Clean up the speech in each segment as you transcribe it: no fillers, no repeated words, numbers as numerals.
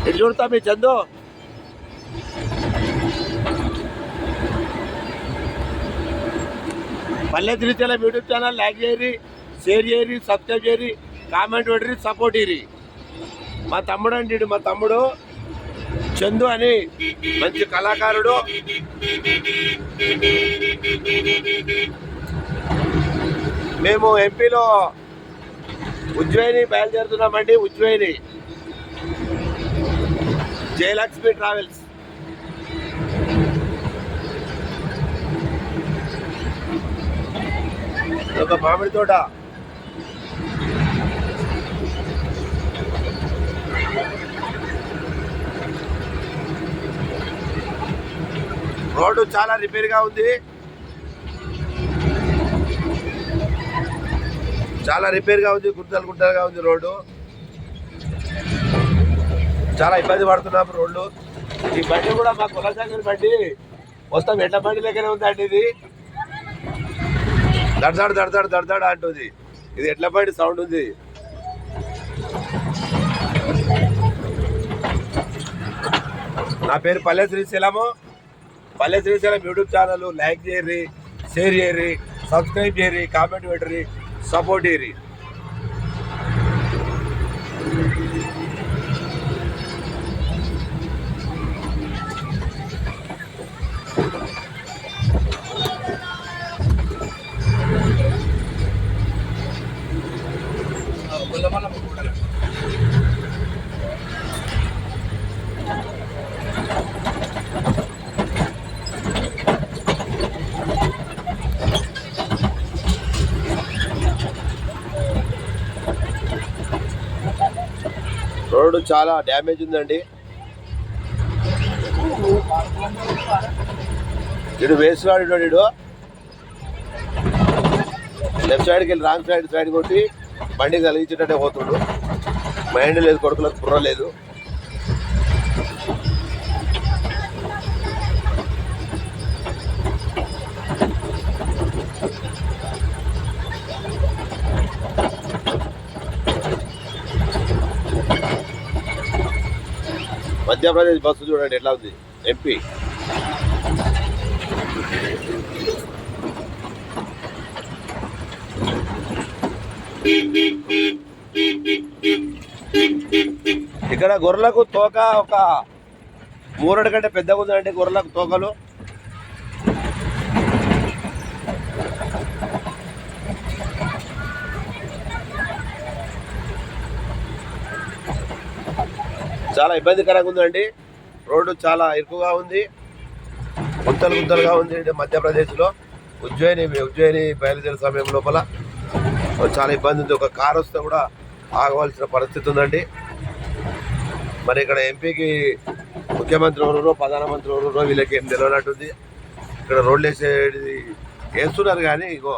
ఇటు చూడతా మీ Chandu. Palle Srisailam YouTube channel like చేయరి, షేర్ చేయరి, సబ్స్క్రైబ్ చేయరి, కామెంట్ పెట్టరి, సపోర్ట్ ఇరి. మా తమ్ముడు అండి, మా తమ్ముడు చందు అని మంచి కళాకారుడు. మేము ఎంపీలో ఉజ్జయిని బయలుదేరుతున్నామండి. ఉజ్జయిని జయలక్ష్మి ట్రావెల్స్. ఒక మామిడి తోట. రోడ్డు చాలా రిపేర్గా ఉంది, చాలా రిపేర్గా ఉంది, గుంతలుగా ఉంది రోడ్డు. చాలా ఇబ్బంది పడుతున్నాము రోడ్లు. ఈ బండి కూడా మా కులసాగర్ బండి మొత్తం ఎడ్ల బండి లెక్కనే ఉందండి. ఇది దడదాడు దడదాడు దడదాడు అంటుంది. ఇది ఎడ్ల బండి సౌండ్ ఉంది. నా పేరు Palle Srisailam. Palle Srisailam YouTube channel like చేయరి, షేర్ చేయరి, సబ్స్క్రైబ్ చేయరి, కామెంట్ పెట్టరి, సపోర్ట్ చేయరి. రోడ్డు చాలా డ్యామేజ్ ఉందండి. ఇడు వేస్తున్నాడు. ఇడు లెఫ్ట్ సైడ్కి వెళ్ళి రాంగ్ సైడ్ కొట్టి బండి కలిగించేటట్టే పోతుడు. మైండ్ లేదు, కొడుకులకు బుర్ర లేదు. మధ్యప్రదేశ్ బస్సు చూడండి ఎట్లా ఉంది. ఎంపీ ఇక్కడ గొర్రెలకు తోక ఒక మూరడు కంటే పెద్దగా ఉందండి. గొర్రెలకు తోకలు చాలా ఇబ్బందికరంగా ఉందండి. రోడ్డు చాలా ఇరుకుగా ఉంది, గుంతలుగా ఉంది. మధ్యప్రదేశ్లో ఉజ్జయిని బయలుదేరే సమయం లోపల చాలా ఇబ్బంది ఉంది. ఒక కారు వస్తే కూడా ఆగవలసిన పరిస్థితి ఉందండి. మరి ఇక్కడ ఎంపీకి ముఖ్యమంత్రి ఎవరో ప్రధానమంత్రి ఎవరో వీళ్ళకి ఏం తెలియనట్టుంది. ఇక్కడ రోడ్లు వేస్తున్నారు కానీ ఇగో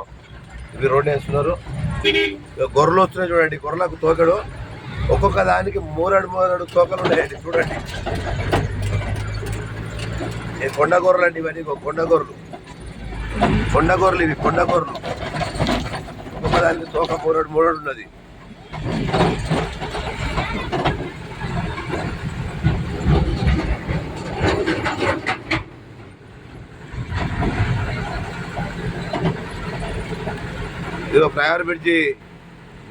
ఇవి రోడ్లు వేస్తున్నారు. గొర్రెలు వస్తున్నాయి చూడండి. గొర్రెలకు తోకడు ఒక్కొక్క దానికి మూరడు తోకలు ఉన్నాయండి చూడండి. కొండ గొర్రెలు అండి ఇవన్నీ. కొండ గొర్రెలు ఇవి కొండ గొర్రెలు. ఒక్కొక్క దానికి తోక మూరడు ఉన్నది. ఇది ఫ్లైఓవర్ బ్రిడ్జి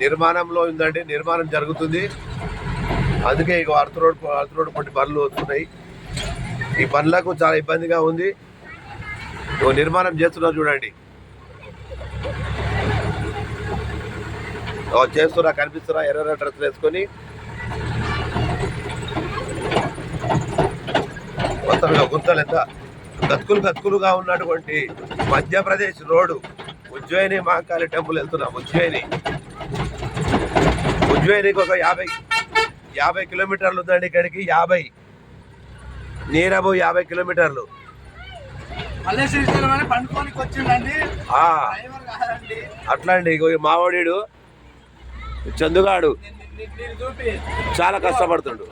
నిర్మాణంలో ఉందండి. నిర్మాణం జరుగుతుంది. అందుకే ఇక అర్త్ రోడ్ కొన్ని పనులు వస్తున్నాయి. ఈ పనులకు చాలా ఇబ్బందిగా ఉంది. నిర్మాణం చేస్తున్నారు చూడండి. చేస్తున్నా కనిపిస్తున్నా ఎర్ర డ్రెస్సులు వేసుకొని మొత్తం గుంతలు ఎంత గతుకులుగా ఉన్నటువంటి మధ్యప్రదేశ్ రోడ్డు ఉజ్జయిని మహాకాళి టెంపుల్ వెళ్తున్నాం. ఉజ్జయినికి ఒక 50 కిలోమీటర్లు ఉందండి ఇక్కడికి. 50 కిలోమీటర్లు. అట్లా అండి. మావాడు చందుగాడు చాలా కష్టపడుతుండు.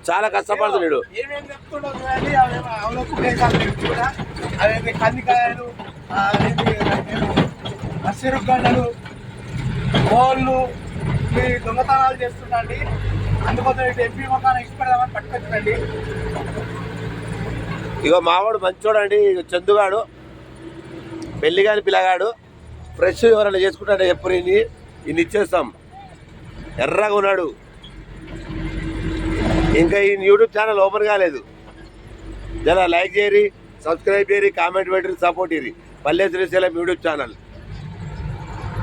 చాలా కష్టపడుతున్నాడు. కందికాయలు, అసిరుగడ్డలు, కోళ్ళు, మీ దొంగతనాలు చేస్తుండండి, అందుకోసం ఇటు ఎంపీ మొత్తాన్ని ఇష్టపడదామని పట్టుకొచ్చిందండి. ఇగో మావాడు మంచోడండి, చందుగాడు పెళ్లి కాని పిల్లగాడు. ఫ్రెష్ ఎవరైనా చేసుకుంటాడే ఎప్పుడు ఇన్ని ఇచ్చేస్తాం. ఎర్రగా ఉన్నాడు. ఇంకా ఈ యూట్యూబ్ ఛానల్ ఓపెన్ కాలేదు. జర లైక్ చేయరి, సబ్స్క్రైబ్ చేయరి, కామెంట్ పెట్టి సపోర్ట్ చేయరి. పల్లె శ్రీశైలం యూట్యూబ్ ఛానల్.